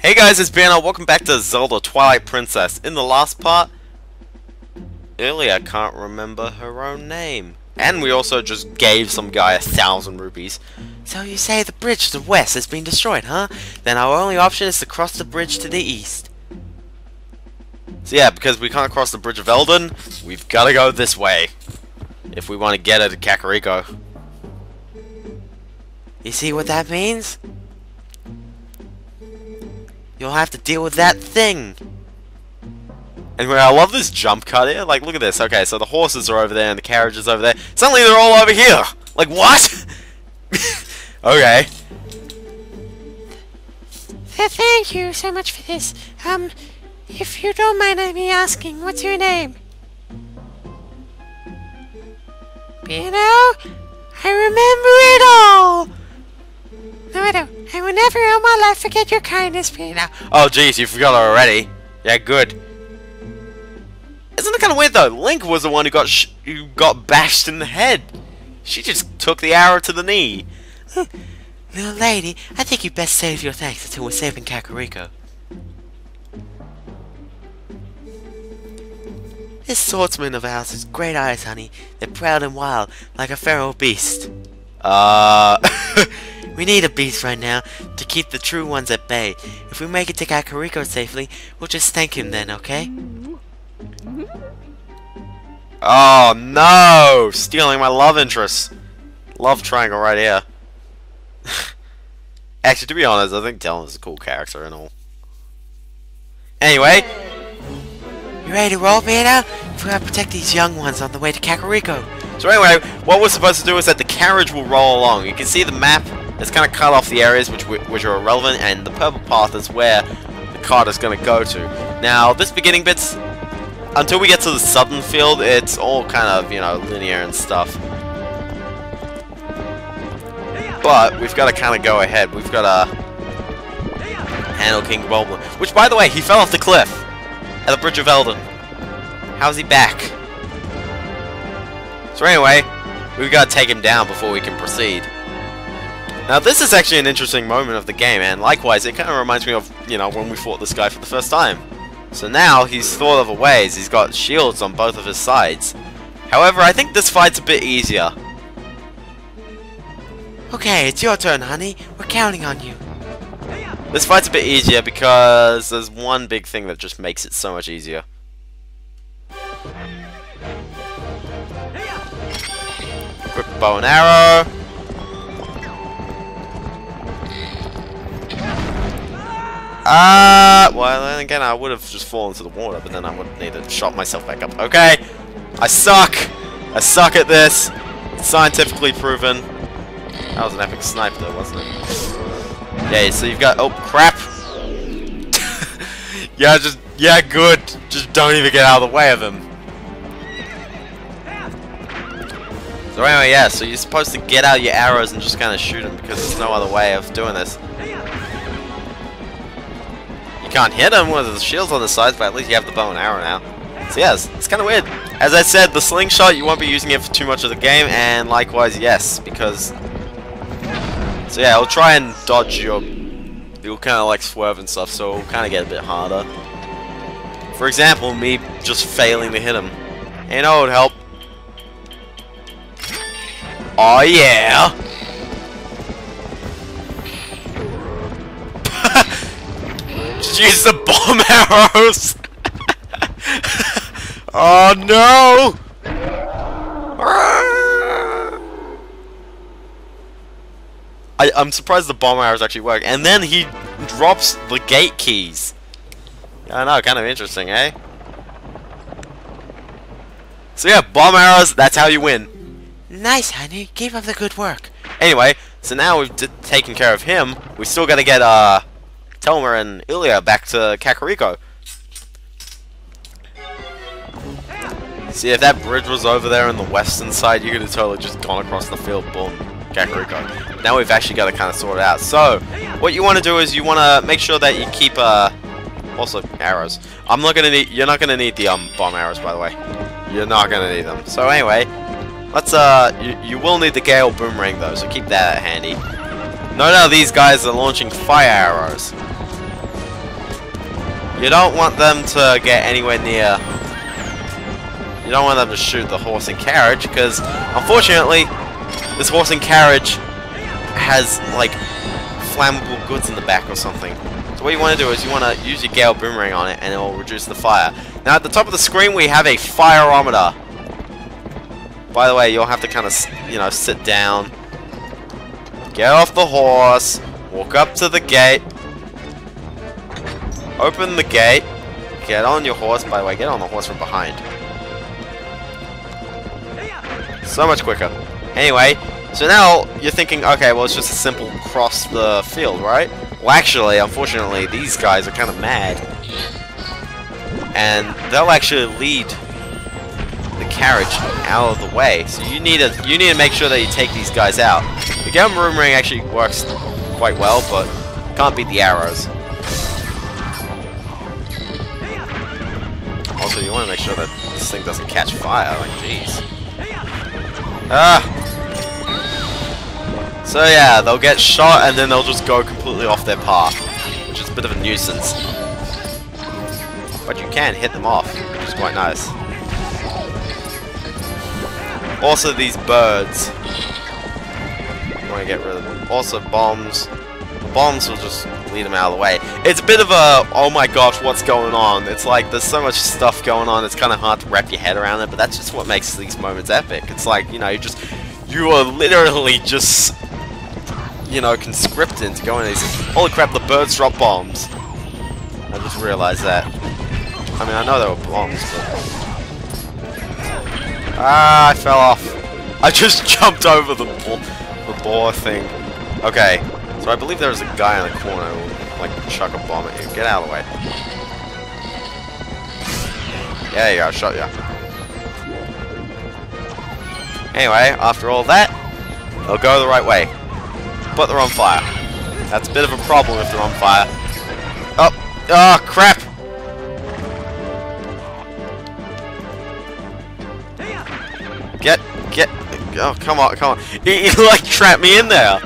Hey guys, it's Banner. Welcome back to Zelda Twilight Princess. In the last part, I can't remember her own name. And we also just gave some guy 1,000 rupees. So you say the bridge to the west has been destroyed, huh? Then our only option is to cross the bridge to the east. So yeah, because we can't cross the Bridge of Eldon, we've got to go this way. If we want to get her to Kakariko. You see what that means? You'll have to deal with that thing. Anyway, I love this jump cut here. Like, look at this. Okay, so the horses are over there and the carriage is over there. Suddenly they're all over here. Like, what? Okay. Thank you so much for this. If you don't mind me asking, what's your name? Pino? I remember it all! No, I don't. I will never in my life forget your kindness, Pino. Oh, jeez, you forgot already. Yeah, good. Isn't it kind of weird, though? Link was the one who got bashed in the head. She just took the arrow to the knee. Little lady, I think you best save your thanks until we're safe in Kakariko. This swordsman of ours has great eyes, honey. They're proud and wild, like a feral beast. We need a beast right now to keep the true ones at bay. If we make it to Kakariko safely, we'll just thank him then, okay? Oh, no! Stealing my love interest. Love triangle right here. Actually, to be honest, I think Dylan is a cool character and all. Anyway. You ready to roll, Pino? We gotta protect these young ones on the way to Kakariko. So anyway, what we're supposed to do is that the carriage will roll along. You can see the map. It's kind of cut off the areas which are irrelevant, and the purple path is where the cart is going to go to. Now, this beginning bit's, until we get to the southern field, it's all kind of, you know, linear and stuff. But we've got to kind of go ahead. We've got to handle King Goblin, which, by the way, he fell off the cliff at the Bridge of Eldon. How's he back? So anyway, we've got to take him down before we can proceed. Now this is actually an interesting moment of the game, and likewise it kind of reminds me of, you know, when we fought this guy for the first time. So now he's thought of a ways, he's got shields on both of his sides. However, I think this fight's a bit easier. Okay, it's your turn, honey. We're counting on you. This fight's a bit easier because there's one big thing that just makes it so much easier. Quick bow and arrow. Well then again I would have just fallen to the water, but then I would need to shot myself back up. Okay, I suck! I suck at this. It's scientifically proven. That was an epic snipe though, wasn't it? Yeah, so you've got, oh crap! Yeah, good. Just don't even get out of the way of him. So anyway, yeah, so you're supposed to get out your arrows and just kind of shoot him because there's no other way of doing this. You can't hit him with the shields on the sides, but at least you have the bow and arrow now. So yeah, it's kind of weird. As I said, the slingshot, you won't be using it for too much of the game, and likewise, yes, because... So yeah, it'll try and dodge your... It'll kind of like swerve and stuff, so it'll kind of get a bit harder. For example, me just failing to hit him. And it would help. Oh yeah! Just use the bomb arrows! Oh no! I'm surprised the bomb arrows actually work. And then he drops the gate keys. I know, kind of interesting, eh? So yeah, bomb arrows, that's how you win. Nice, honey. Keep up the good work. Anyway, so now we've taken care of him. We still gotta get Telmer and Ilya back to Kakariko. See, if that bridge was over there on the western side, you could have totally just gone across the field, boom, Kakariko. Now we've actually got to kind of sort it out. So, what you want to do is you want to make sure that you keep also arrows. I'm not gonna need. You're not gonna need the bomb arrows, by the way. You're not gonna need them. So anyway, let's you will need the Gale Boomerang though, so keep that handy. No, these guys are launching fire arrows. You don't want them to get anywhere near... You don't want them to shoot the horse and carriage, because, unfortunately, this horse and carriage has, like, flammable goods in the back or something. So what you want to do is you want to use your Gale Boomerang on it, and it will reduce the fire. Now, at the top of the screen, we have a fireometer. By the way, you'll have to kind of, you know, sit down, get off the horse, walk up to the gate, open the gate, get on your horse. By the way, get on the horse from behind. So much quicker. Anyway, so now you're thinking, okay, well, it's just a simple cross the field, right? Well, actually, unfortunately, these guys are kind of mad. And they'll actually lead the carriage out of the way. So you need to make sure that you take these guys out. The Gale Boomerang actually works quite well, but can't beat the arrows. Also, you want to make sure that this thing doesn't catch fire. Like, jeez. So yeah, they'll get shot and then they'll just go completely off their path, which is a bit of a nuisance. But you can hit them off, which is quite nice. Also, these birds, you want to get rid of them. Also, bombs. The bombs will just lead them out of the way. It's a bit of a, oh my gosh, what's going on? It's like, there's so much stuff going on, it's kind of hard to wrap your head around it, but that's just what makes these moments epic. It's like, you know, you are literally just, you know, conscripted to go in these. Holy crap, the birds drop bombs. I just realized that. I mean, I know there were bombs, but... Ah, I fell off. I just jumped over the boar thing. Okay, so I believe there was a guy in the corner who would, like, chuck a bomb at you. Get out of the way. Yeah, you go, shot ya. Anyway, after all that, they'll go the right way. But they're on fire. That's a bit of a problem if they're on fire. Oh! Oh, crap! Get... Oh, come on, come on. He like, trapped me in there!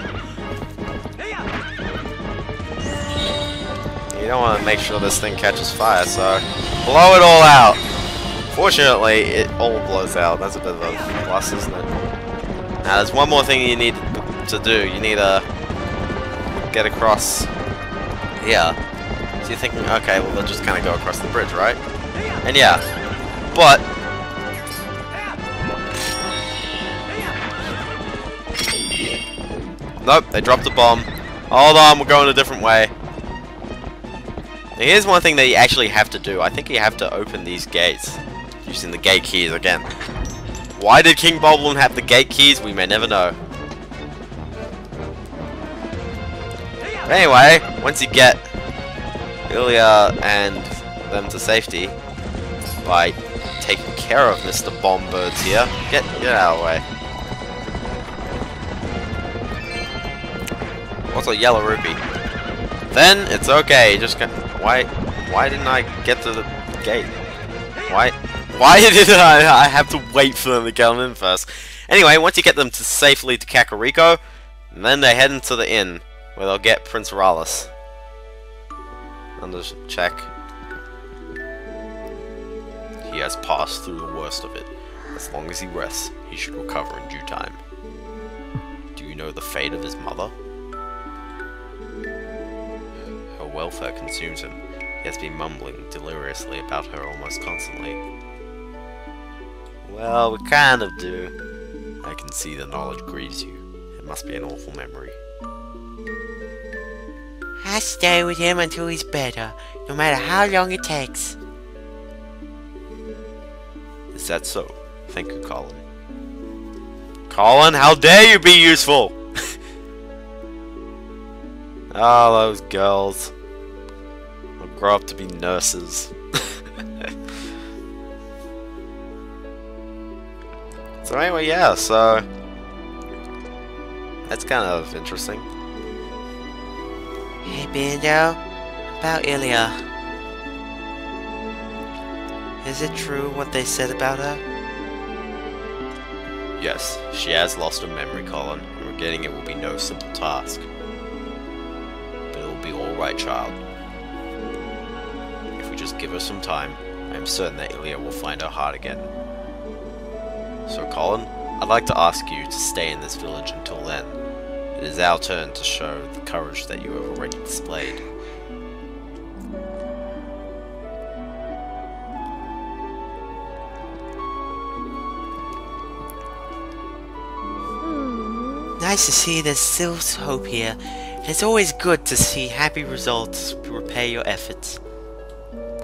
You don't want to make sure this thing catches fire, so... Blow it all out! Fortunately, it all blows out. That's a bit of a plus, isn't it? Now, there's one more thing you need to do. You need to get across here. So you're thinking, okay, well, they'll just kind of go across the bridge, right? And yeah, but nope, they dropped the bomb. Hold on, we're going a different way. Now, here's one thing that you actually have to do. I think you have to open these gates using the gate keys again. Why did King Boblin have the gate keys? We may never know. But anyway, once you get Ilya and them to safety by taking care of Mr. Bombbirds here, get out of the way. Also, yellow rupee. Then it's okay. Just why didn't I get to the gate? Why did I have to wait for them to get in first? Anyway, once you get them safely to Kakariko, then they head into the inn, where they'll get Prince Rallis. And just check. He has passed through the worst of it. As long as he rests, he should recover in due time. Do you know the fate of his mother? Her welfare consumes him. He has been mumbling deliriously about her almost constantly. Well, we kind of do. I can see the knowledge grieves you. It must be an awful memory. I stay with him until he's better, no matter how long it takes. Is that so? Thank you, Colin. Colin, how dare you be useful! Oh, those girls. They'll grow up to be nurses. So anyway, yeah, so... That's kind of interesting. Hey, Bando, about Ilya. Is it true what they said about her? Yes, she has lost her memory, Colin, and regaining it will be no simple task. But it will be alright, child. give her some time. I am certain that Ilya will find her heart again. So Colin, I'd like to ask you to stay in this village until then. It is our turn to show the courage that you have already displayed. Nice to see there's still hope here. It's always good to see happy results repay your efforts.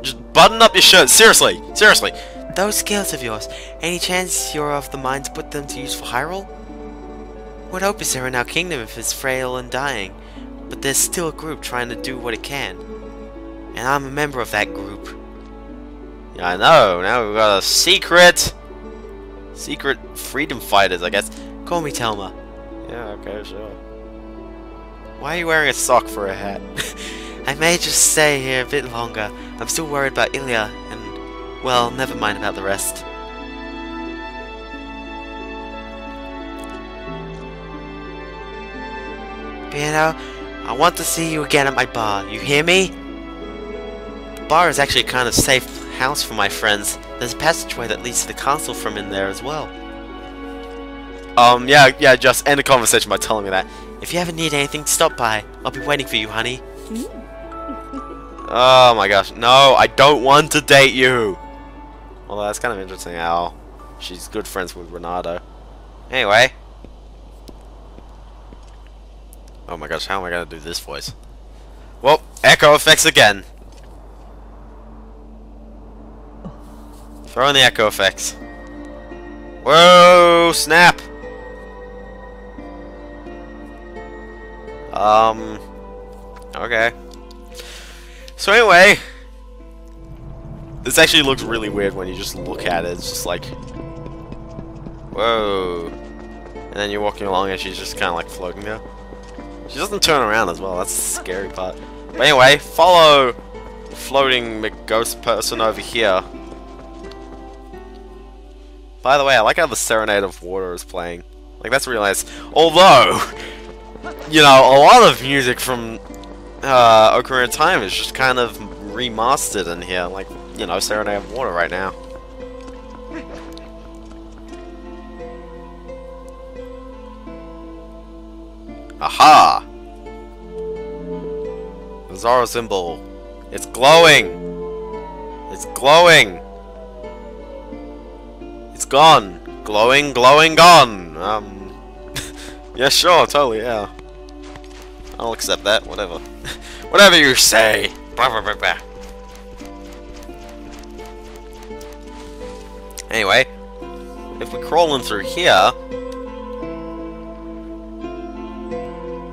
Just button up your shirt, seriously! Seriously! Those skills of yours, any chance you're of the mind to put them to use for Hyrule? What hope is there in our kingdom if it's frail and dying? But there's still a group trying to do what it can. And I'm a member of that group. Yeah, I know, now we've got a secret freedom fighters, I guess. Call me Telma. Yeah, okay, sure. Why are you wearing a sock for a hat? I may just stay here a bit longer. I'm still worried about Ilya, and, well, never mind about the rest. Piano, I want to see you again at my bar. You hear me? The bar is actually a kind of safe house for my friends. There's a passageway that leads to the castle from in there as well. Yeah, just end the conversation by telling me that. If you ever need anything, stop by. I'll be waiting for you, honey. Oh my gosh, no, I don't want to date you! Well, that's kind of interesting how she's good friends with Renato. Anyway. Oh my gosh, how am I gonna do this voice? Well, echo effects again. Throw in the echo effects. Whoa, snap! Okay. So anyway, this actually looks really weird when you just look at it. It's just like, whoa. And then you're walking along and she's just kind of like floating there. She doesn't turn around as well, that's the scary part. But anyway, follow floating ghost person over here. By the way, I like how the Serenade of Water is playing. Like, that's really nice. Although, you know, a lot of music from Ocarina of Time is just kind of remastered in here. Like, you know, Serenade of Water right now. Aha! The Zora symbol. It's glowing! It's glowing! It's gone! Glowing, glowing, gone! Yeah, sure, totally, yeah. I'll accept that, whatever. Whatever you say! Blah, blah, blah, blah. Anyway, if we crawl in through here...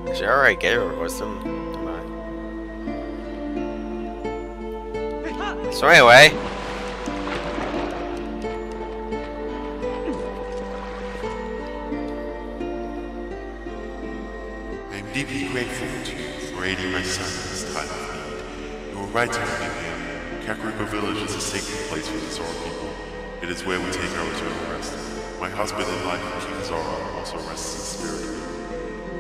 Actually, I already gave her a question, didn't I? So anyway... Deeply grateful to you for aiding my son in this time of need. You were right to forgive him. Kakariko village is a sacred place for the Zora people. It is where we take our eternal rest. My husband and life, King Zora, also rests in spirit.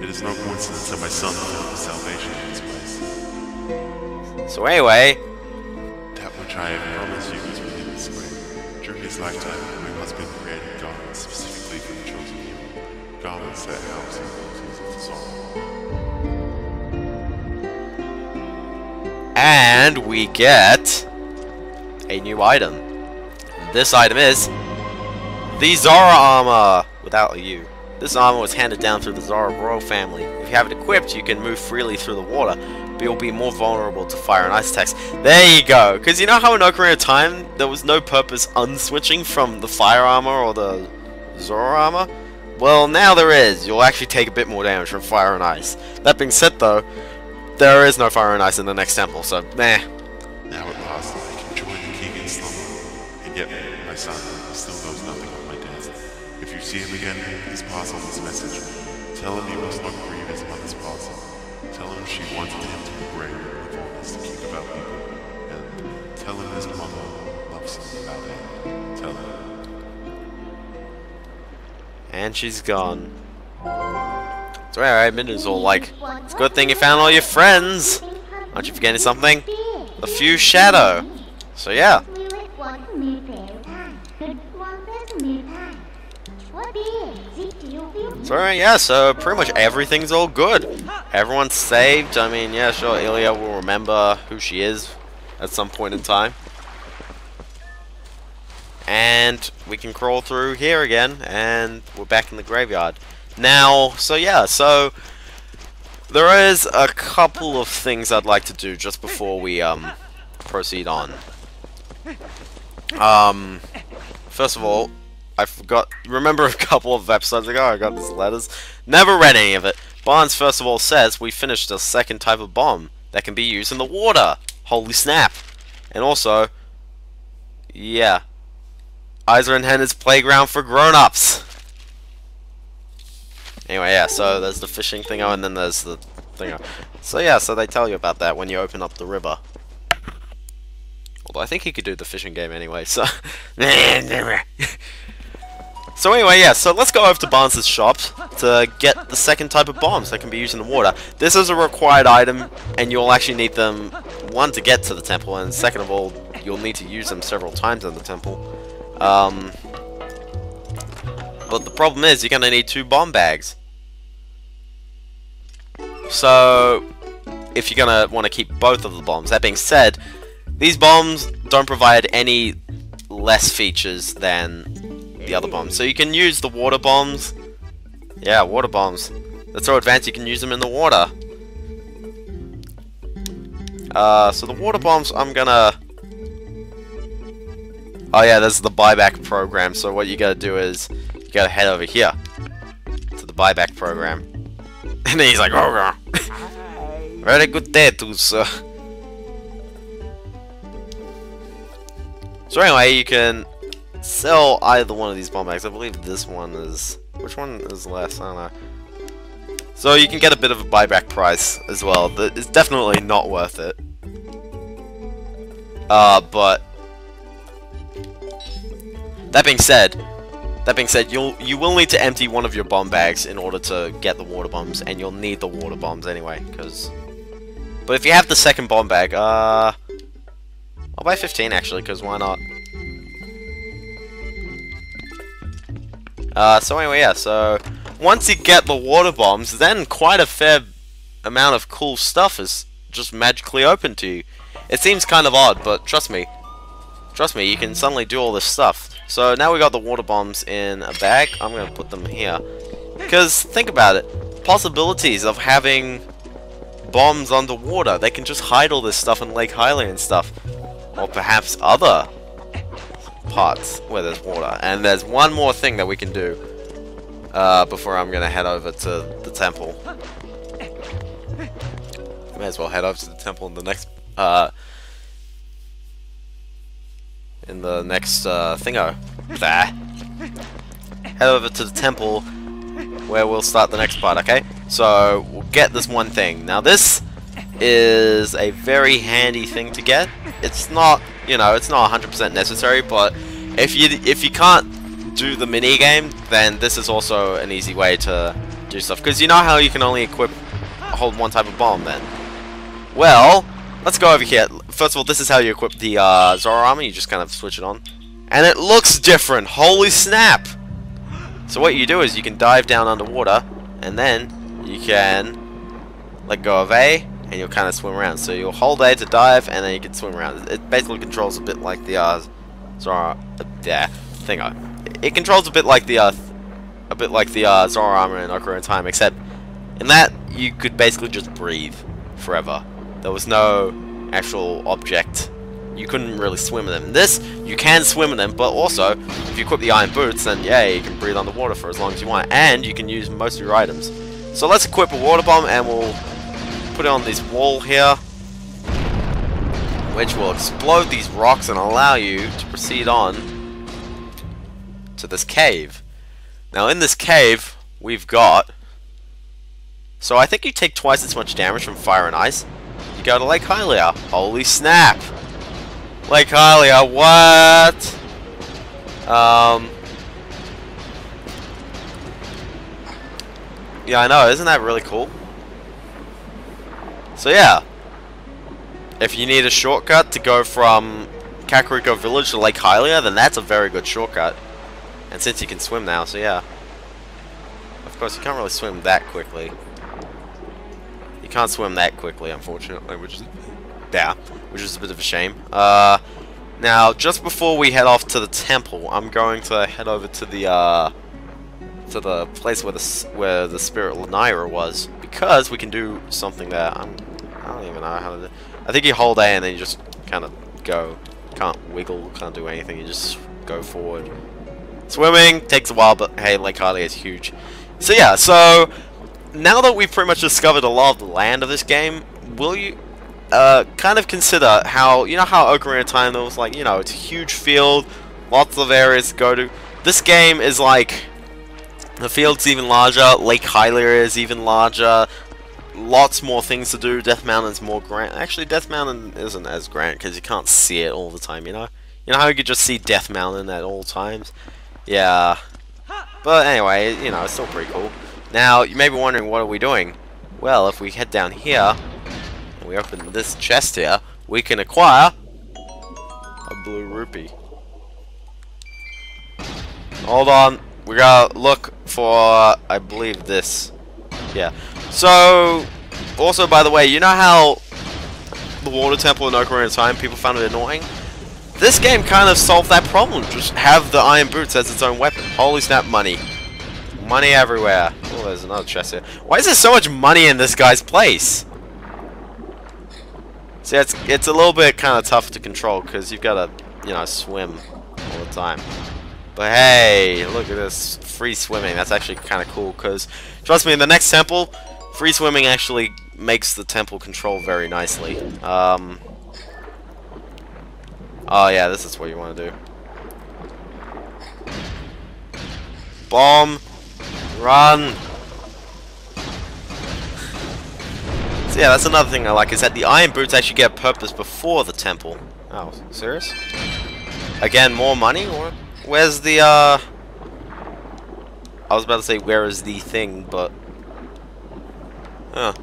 It is no coincidence that my son found the salvation in this place. So anyway... That which I have promised you is within this grave. During his lifetime, my husband created garments specifically for the chosen hero. Garments that house the abilities of the Zora. And we get a new item. This item is the Zora armor without a U. This armor was handed down through the Zora royal family. If you have it equipped, you can move freely through the water, but you'll be more vulnerable to fire and ice attacks. There you go. Because you know how in Ocarina of Time there was no purpose unswitching from the fire armor or the Zora armor? Well, now there is. You'll actually take a bit more damage from fire and ice. That being said, though, there is no fire and ice in the next temple, so meh. Now at last, I can join the king in slumber. And yet, my son still knows nothing of my death. If you see him again, please pass on this message. Tell him he must not grieve his mother's passing. Tell him she wanted him to be brave with honest to keep about people. And tell him his mother loves him without end. Tell him. And she's gone. So anyway, Mindu's all like, it's a good thing you found all your friends. Aren't you forgetting something? A few shadow. So yeah. So yeah, so pretty much everything's all good. Everyone's saved. I mean, yeah, sure, Ilya will remember who she is at some point in time. And we can crawl through here again, and we're back in the graveyard. Now, so yeah, so there is a couple of things I'd like to do just before we proceed on. First of all, I forgot. Remember a couple of episodes ago I got these letters? Never read any of it. Barnes first of all says we finished a second type of bomb that can be used in the water. Holy snap! And also, yeah, Eisenhen's playground for grown-ups. Anyway, yeah, so there's the fishing thingo, and then there's the thingo. So yeah, so they tell you about that when you open up the river. Although I think you could do the fishing game anyway, so... So anyway, yeah, so let's go over to Barnes' shop to get the second type of bombs that can be used in the water. This is a required item, and you'll actually need them, one, to get to the temple, and second of all, you'll need to use them several times in the temple. But the problem is, you're going to need 2 bomb bags. So, if you're going to want to keep both of the bombs. That being said, these bombs don't provide any less features than the other bombs. So you can use the water bombs. Yeah, water bombs. They're so advanced you can use them in the water. So the water bombs, I'm gonna... Oh yeah, there's the buyback program. So what you gotta do is, you gotta head over here to the buyback program. And then he's like, oh, very good tattoos, sir. So anyway, you can sell either one of these bomb bags. I believe this one is... Which one is less? I don't know. So you can get a bit of a buyback price as well. It's definitely not worth it. But... That being said, you will need to empty one of your bomb bags in order to get the water bombs, and you'll need the water bombs anyway, because... But if you have the second bomb bag, I'll buy 15 actually, because why not? So anyway, yeah, so once you get the water bombs, then quite a fair amount of cool stuff is just magically open to you. It seems kind of odd, but trust me, you can suddenly do all this stuff. So now we got the water bombs in a bag. I'm gonna put them here, because think about it, possibilities of having bombs underwater. They can just hide all this stuff in Lake Hylia and stuff, or perhaps other parts where there's water. And there's one more thing that we can do before I'm gonna head over to the temple. May as well head over to the temple in the next thingo. There. Head over to the temple where we'll start the next part, okay? So we'll get this one thing. Now this is a very handy thing to get. It's not, you know, it's not 100% necessary, but if you can't do the mini game, then this is also an easy way to do stuff. Because you know how you can only hold one type of bomb then? Well, let's go over here. First of all, this is how you equip the Zora armor. You just kind of switch it on. And it looks different. Holy snap! So what you do is you can dive down underwater, and then you can let go of A, and you'll kind of swim around. So you'll hold A to dive, and then you can swim around. It basically controls a bit like the Zora, thingo. It controls a bit like the Zora armor in Ocarina of Time, except in that you could basically just breathe forever. There was no actual object. You couldn't really swim in them. In this, you can swim in them, but also, if you equip the iron boots, then yeah, you can breathe underwater for as long as you want, and you can use most of your items. So let's equip a water bomb, and we'll put it on this wall here, which will explode these rocks and allow you to proceed on to this cave. Now in this cave, we've got... So I think you take twice as much damage from fire and ice. You go to Lake Hylia. Holy snap! Lake Hylia, what? Yeah, I know, isn't that really cool? So yeah, if you need a shortcut to go from Kakariko village to Lake Hylia, then that's a very good shortcut. And since you can swim now, so yeah. Of course, you can't really swim that quickly. You can't swim that quickly, unfortunately, which is a bit of a shame. Now, just before we head off to the temple, I'm going to head over to the place where the spirit Lanira was, because we can do something there. I don't even know how to do. I think you hold A and then you just kind of go. Can't wiggle, can't do anything. You just go forward. Swimming takes a while, but hey, Lake Hylia is huge. So yeah, so now that we've pretty much discovered a lot of the land of this game, will you kind of consider how, you know how Ocarina of Time, there was like, you know, it's a huge field, lots of areas to go to. This game is like, the field's even larger, Lake Hylia is even larger, lots more things to do. Death Mountain's more grand. Actually, Death Mountain isn't as grand because you can't see it all the time, you know? You know how you could just see Death Mountain at all times? Yeah. But anyway, you know, it's still pretty cool. Now, you may be wondering, what are we doing? Well, if we head down here, and we open this chest here, we can acquire a blue rupee. Hold on. We gotta look for, I believe, this. Yeah. So, also, by the way, you know how the water temple in Ocarina of Time, people found it annoying? This game kind of solved that problem. Just have the iron boots as its own weapon. Holy snap, money. Money everywhere. Oh, there's another chest here. Why is there so much money in this guy's place? See, it's a little bit kind of tough to control because you've got to, you know, swim all the time. But hey, look at this. Free swimming. That's actually kind of cool because, trust me, in the next temple, free swimming actually makes the temple control very nicely. Oh yeah, this is what you want to do. Bomb! Run! So yeah, that's another thing I like, is that the iron boots actually get a purpose before the temple. Oh, serious? Again, more money? Or where's the, I was about to say, where is the thing, but... Huh.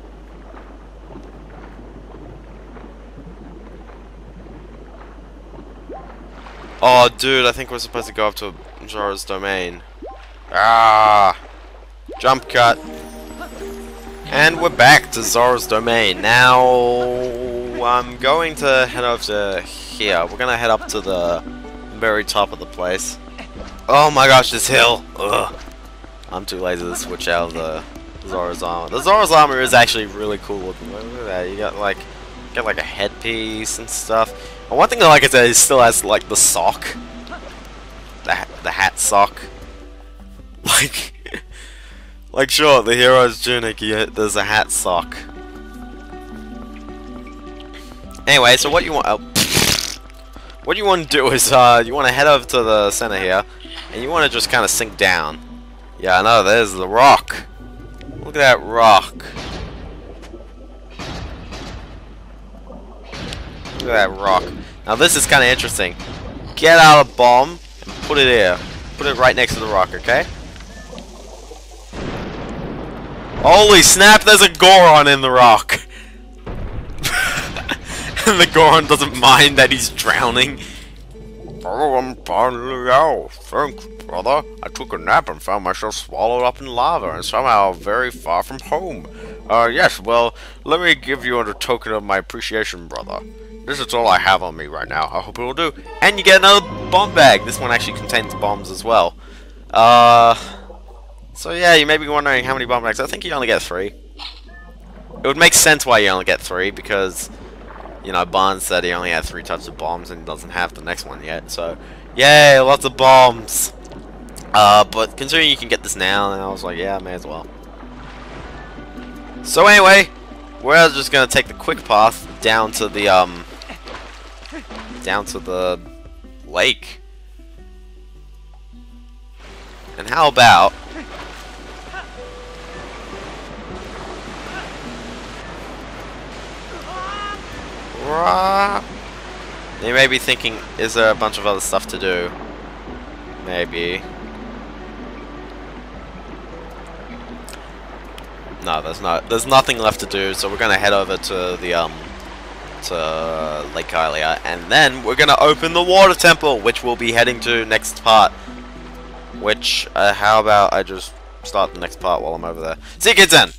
Oh, dude, I think we're supposed to go up to Zora's domain. Ah! Jump cut. And we're back to Zora's domain. Now, I'm going to head over to here. We're going to head up to the very top of the place. Oh my gosh, this hill! Ugh. I'm too lazy to switch out the Zora's armor. The Zora's armor is actually really cool looking. Look at that. You got like a headpiece and stuff. And one thing I like is that it still has like the sock, the hat sock. Like sure, the hero's tunic, there's a hat sock. Anyway, so what you want? What you want to do is you want to head over to the center here, and you want to just kind of sink down. Yeah, I know. There's the rock. Look at that rock. Look at that rock. Now this is kind of interesting. Get out a bomb and put it here. Put it right next to the rock, okay? Holy snap, there's a Goron in the rock. And the Goron doesn't mind that he's drowning. Oh, I'm finally out. Thanks, brother. I took a nap and found myself swallowed up in lava and somehow very far from home. Yes, well, let me give you a token of my appreciation, brother. This is all I have on me right now. I hope it will do. And you get another bomb bag. This one actually contains bombs as well. So yeah, you may be wondering how many bomb bags. I think you only get 3. It would make sense why you only get 3 because, you know, Barnes said he only had 3 types of bombs and he doesn't have the next one yet. So, yay, lots of bombs. But considering you can get this now, then I was like, yeah, may as well. So anyway, we're just gonna take the quick path down to the lake. And how about you may be thinking, is there a bunch of other stuff to do? Maybe. No, there's not. There's nothing left to do, so we're gonna head over to the to Lake Hylia, and then we're gonna open the water temple, which we'll be heading to next part. Which, how about I just start the next part while I'm over there. See you kids then!